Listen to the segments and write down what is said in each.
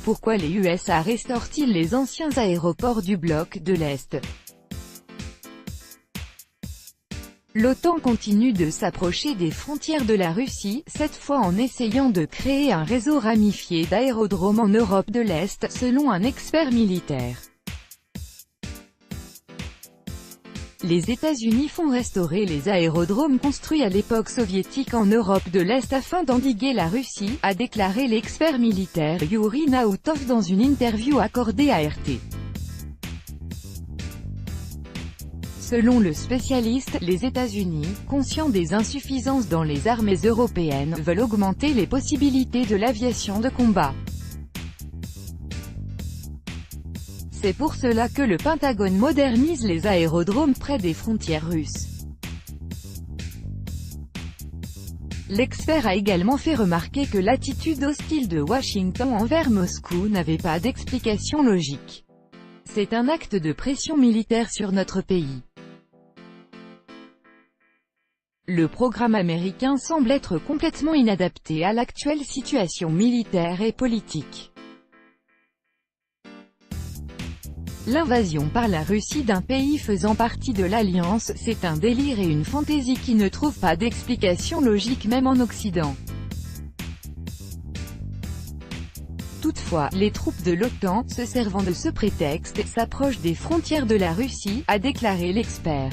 Pourquoi les USA restaurent-ils les anciens aéroports du bloc de l'Est? L'OTAN continue de s'approcher des frontières de la Russie, cette fois en essayant de créer un réseau ramifié d'aérodromes en Europe de l'Est, selon un expert militaire. Les États-Unis font restaurer les aérodromes construits à l'époque soviétique en Europe de l'Est afin d'endiguer la Russie, a déclaré l'expert militaire Yuri Nautov dans une interview accordée à RT. Selon le spécialiste, les États-Unis, conscients des insuffisances dans les armées européennes, veulent augmenter les possibilités de l'aviation de combat. C'est pour cela que le Pentagone modernise les aérodromes près des frontières russes. L'expert a également fait remarquer que l'attitude hostile de Washington envers Moscou n'avait pas d'explication logique. C'est un acte de pression militaire sur notre pays. Le programme américain semble être complètement inadapté à l'actuelle situation militaire et politique. L'invasion par la Russie d'un pays faisant partie de l'Alliance, c'est un délire et une fantaisie qui ne trouvent pas d'explication logique même en Occident. Toutefois, les troupes de l'OTAN, se servant de ce prétexte, s'approchent des frontières de la Russie, a déclaré l'expert.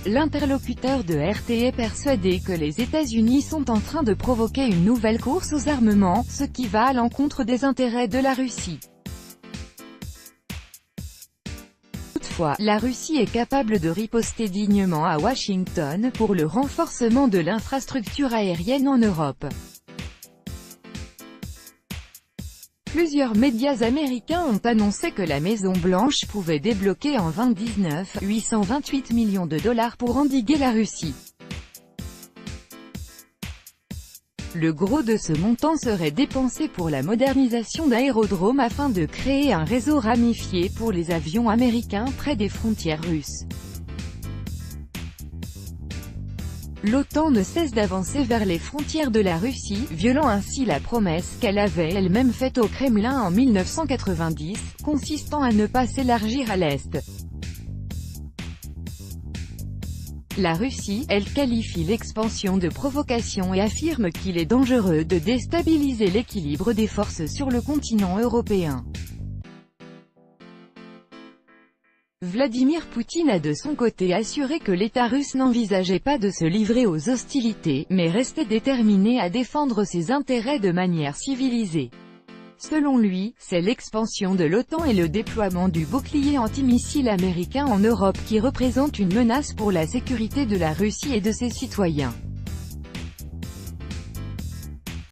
L'interlocuteur de RT est persuadé que les États-Unis sont en train de provoquer une nouvelle course aux armements, ce qui va à l'encontre des intérêts de la Russie. Toutefois, la Russie est capable de riposter dignement à Washington pour le renforcement de l'infrastructure aérienne en Europe. Plusieurs médias américains ont annoncé que la Maison-Blanche pouvait débloquer en 2019 828 millions de dollars pour endiguer la Russie. Le gros de ce montant serait dépensé pour la modernisation d'aérodromes afin de créer un réseau ramifié pour les avions américains près des frontières russes. L'OTAN ne cesse d'avancer vers les frontières de la Russie, violant ainsi la promesse qu'elle avait elle-même faite au Kremlin en 1990, consistant à ne pas s'élargir à l'Est. La Russie, elle qualifie l'expansion de provocation et affirme qu'il est dangereux de déstabiliser l'équilibre des forces sur le continent européen. Vladimir Poutine a de son côté assuré que l'État russe n'envisageait pas de se livrer aux hostilités, mais restait déterminé à défendre ses intérêts de manière civilisée. Selon lui, c'est l'expansion de l'OTAN et le déploiement du bouclier antimissile américain en Europe qui représentent une menace pour la sécurité de la Russie et de ses citoyens.